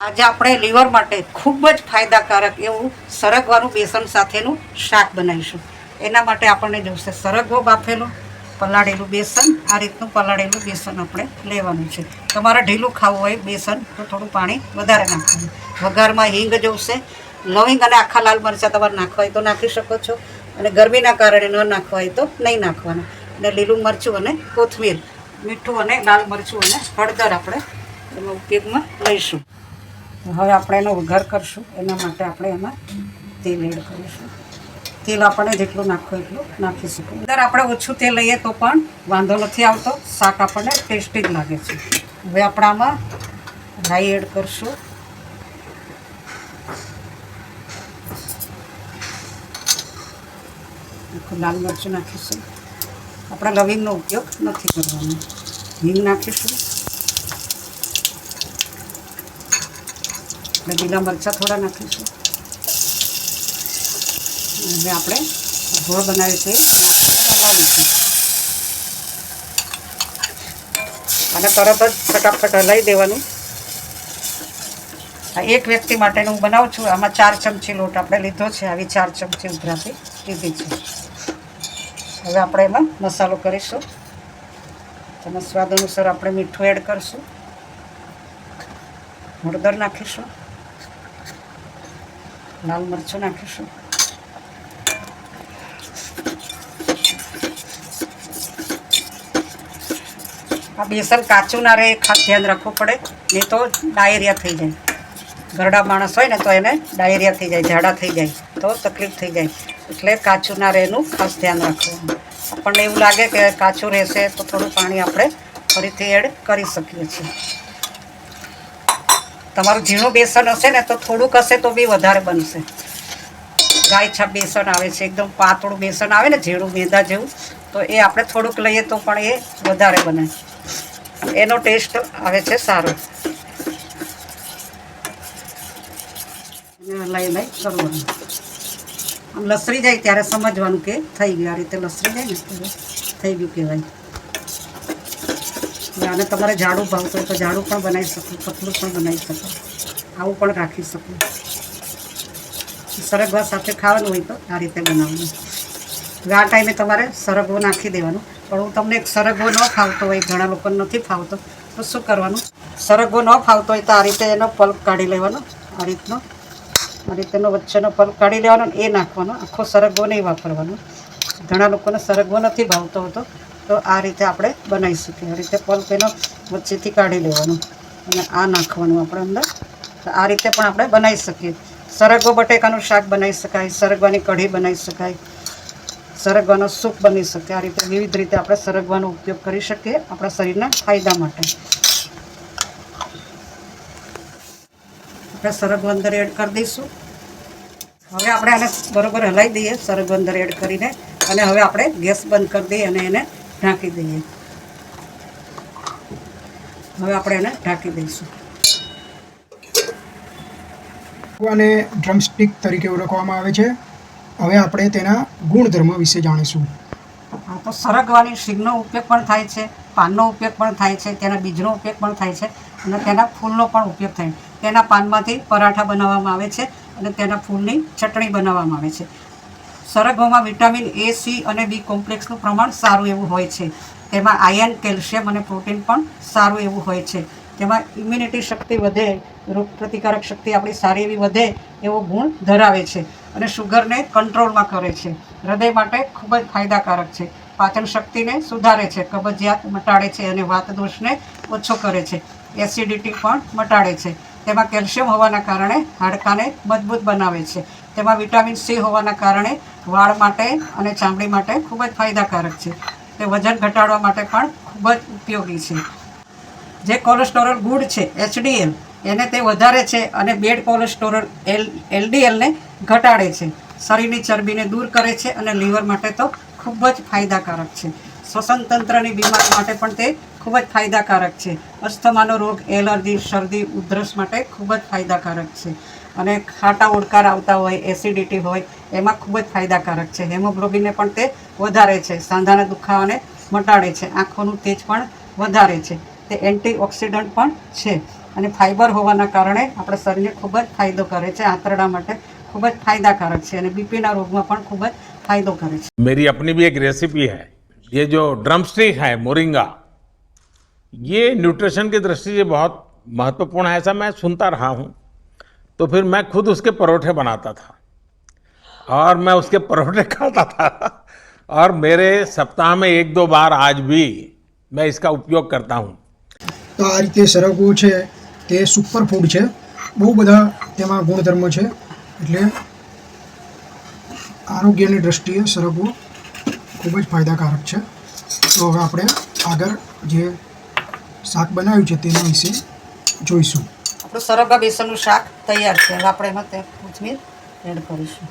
આજે આપણે લીવર માટે ખૂબ જ ફાયદાકારક એવું સરગવાનું બેસન સાથેનું શાક બનાવીશું. એના માટે આપણને જોઈશે સરગવો બાફેલો, પલાળેલું બેસન. આ રીતનું પલાળેલું બેસન આપણે લેવાનું છે. તમારે ઢીલું ખાવું હોય બેસન તો થોડું પાણી વધારે નાખવાનું. વઘારમાં હિંગ જોઈશે, લવિંગ અને આખા લાલ મરચાં તમારે નાખવા હોય તો નાખી શકો છો, અને ગરમીના કારણે ન નાખવા હોય તો નહીં નાખવાનું. અને લીલું મરચું અને કોથમીર, મીઠું અને લાલ મરચું અને હળદર આપણે એમાં ઉપયોગમાં લઈશું. હવે આપણે એનો વઘાર કરશું. એના માટે આપણે એમાં તેલ એડ કરીશું. તેલ આપણે જેટલું નાખવું એટલું નાખી શકીએ. અંદર આપણે ઓછું તેલ લઈએ તો પણ વાંધો નથી આવતો, શાક આપણને ટેસ્ટી જ લાગે છે. હવે આપણે આમાં રાઈ એડ કરશું. લાલ મરચું નાખીશું. આપણે લવિંગનો ઉપયોગ નથી કરવાનો. હિંગ નાખીશું. આપણે લીલા મરચાં થોડા નાખીશું. હવે આપણે ગોળ બનાવ્યું છે બનાવીશું. અને તરત જ ફટાફટ હલાવી દેવાનું. આ એક વ્યક્તિ માટેનું હું બનાવું છું. આમાં 4 ચમચી લોટ આપણે લીધો છે. આવી 4 ચમચી ઉધરાથી લીધી છે. હવે આપણે એમાં મસાલો કરીશું. તેમાં સ્વાદ અનુસાર આપણે મીઠું એડ કરીશું. હળદર નાખીશું. લાલ મરચું નાખીશું. આ બેસન કાચું ના રહે, ખાસ ધ્યાન રાખવું પડે, નહીં તો ડાયરિયા થઈ જાય. ઘરડા માણસ હોય ને તો એને ડાયરિયા થઈ જાય, ઝાડા થઈ જાય તો તકલીફ થઈ જાય. એટલે કાચું ના રહે એનું ખાસ ધ્યાન રાખવું. આપણને એવું લાગે કે કાચું રહેશે તો થોડું પાણી આપણે ફરીથી એડ કરી શકીએ છીએ. તમારું ઝીણું બેસન હશે ને તો થોડુંક હશે તો બી વધારે બનશે. ગાય છાપ બેસન આવે છે, એકદમ પાતળું બેસન આવે ને ઝીણું મેંદા જેવું, તો એ આપણે થોડુંક લઈએ તો પણ એ વધારે બને. એનો ટેસ્ટ આવે છે સારો. હલાઈ કરવાનું. આમ લસરી જાય ત્યારે સમજવાનું કે થઈ ગયું. આ રીતે લસરી જાય ને થઈ ગયું કહેવાય. આને તમારે જાડું ભાવતું હોય તો જાડું પણ બનાવી શકો, પતલું પણ બનાવી શકો, આવું પણ રાખી શકો. સરગવા સાથે ખાવાનું હોય તો આ રીતે બનાવવાનું. હવે આ ટાઈમે તમારે સરગવો નાખી દેવાનું. પણ હું તમને એક સરગવો ન ફાવતો હોય, ઘણા લોકોને નથી ફાવતો, તો શું કરવાનું? સરગવો ન ફાવતો હોય તો આ રીતે એનો પલ્પ કાઢી લેવાનો. આ રીતેનો વચ્ચેનો પલ્પ કાઢી લેવાનો, એ નાખવાનો. આખો સરગવો નહીં વાપરવાનો. ઘણા લોકોને સરગવો નથી ભાવતો હતો તો આ રીતે આપણે બનાવી શકીએ. આ રીતે પલ્પ એનો વચ્ચેથી કાઢી લેવાનું અને આ નાખવાનું આપણે અંદર. તો આ રીતે પણ આપણે બનાવી શકીએ. સરગવો બટેકાનું શાક બનાવી શકાય, સરગવાની કઢી બનાવી શકાય, સરગવાનો સૂપ બની શકે. આ રીતે વિવિધ રીતે આપણે સરગવાનો ઉપયોગ કરી શકીએ આપણા શરીરના ફાયદા માટે. આપણે સરગવો અંદર એડ કરી દઈશું. હવે આપણે આને બરોબર હલાવી દઈએ સરગવો અંદર એડ કરીને. અને હવે આપણે ગેસ બંધ કરી દઈએ અને એને ઢાંકી દઈએ. હવે આપણે એને ઢાંકી દઈશું. આને ડ્રમસ્ટિક તરીકે ઓળખવામાં આવે છે. હવે આપણે તેના ગુણધર્મ વિશે જાણીશું. આ તો સરગવાની શીંગનો ઉપયોગ પણ થાય છે, પાનનો ઉપયોગ પણ થાય છે, તેના બીજનો ઉપયોગ પણ થાય છે, અને તેના ફૂલનો પણ ઉપયોગ થાય છે. તેના પાનમાંથી પરાઠા બનાવવામાં આવે છે અને તેના ફૂલની ચટણી બનાવવામાં આવે છે. સરગવામાં વિટામિન A, C અને B કોમ્પ્લેક્સનું પ્રમાણ સારું એવું હોય છે. તેમાં આયર્ન, કેલ્શિયમ અને પ્રોટીન પણ સારું એવું હોય છે. તેમાં ઇમ્યુનિટી શક્તિ વધે, રોગ પ્રતિકારક શક્તિ આપણી સારી એવી વધે એવો ગુણ ધરાવે છે. અને શુગરને કંટ્રોલમાં કરે છે. હૃદય માટે ખૂબ જ ફાયદાકારક છે. પાચન શક્તિને સુધારે છે, કબજિયાત મટાડે છે અને વાત દોષને ઓછો કરે છે. એસિડિટી પણ મટાડે છે. તેમાં કેલ્શિયમ હોવાના કારણે હાડકાને મજબૂત બનાવે છે. તેમાં વિટામિન C હોવાના કારણે વાળ માટે અને ચામડી માટે ખૂબ જ ફાયદાકારક છે. તે વજન ઘટાડવા માટે પણ ખૂબ જ ઉપયોગી છે. જે કોલેસ્ટેરોલ ગુડ છે HDL એને તે વધારે છે અને બેડ કોલેસ્ટેરોલ LDLને ઘટાડે છે. શરીરની ચરબીને દૂર કરે છે અને લીવર માટે તો ખૂબ જ ફાયદાકારક છે. શ્વસન તંત્રની બીમારી માટે પણ તે ખૂબ જ ફાયદાકારક છે. અસ્થમાનો રોગ, એલર્જી, શરદી, ઉધરસ માટે ખૂબ જ ફાયદાકારક છે. અને ખાટા ઓડકાર આવતા હોય, એસિડિટી હોય, એમાં ખૂબ જ ફાયદાકારક છે. હેમોગ્લોબિનને પણ તે વધારે છે. સાંધાના દુખાવાને મટાડે છે. આંખોનું તેજ પણ વધારે છે. તે એન્ટીઓક્સિડન્ટ પણ છે. અને ફાઇબર હોવાના કારણે આપણા શરીરને ખૂબ જ ફાયદો કરે છે, આંતરડા માટે ખૂબ જ ફાયદાકારક છે અને બીપીના રોગમાં પણ ખૂબ જ ફાયદો કરે છે. मेरी अपनी भी एक रेसिपी है. ये जो ड्रम स्टिक है मोरिंगा, ये न्यूट्रिशन की दृष्टि से बहुत महत्वपूर्ण है, ऐसा मैं सुनता रहा हूँ. तो फिर मैं खुद उसके परोठे बनाता था और मैं उसके परोठे खाता था और मेरे सप्ताह में 1-2 बार आज भी मैं इसका उपयोग करता हूँ. તો આ રીતે સરગવો છે તે સુપર ફૂડ છે, બહુ બધા તેમાં ગુણધર્મ છે, એટલે આરોગ્યની દ્રષ્ટિએ સરગવો ખૂબ જ ફાયદાકારક છે. તો હવે આપણે આગળ જે શાક બનાવ્યું છે તેના વિશે જોઈશું. આપણું સરગવા બેસનનું શાક તૈયાર છે. હવે આપણે એમાં કોથમીર એડ કરીશું.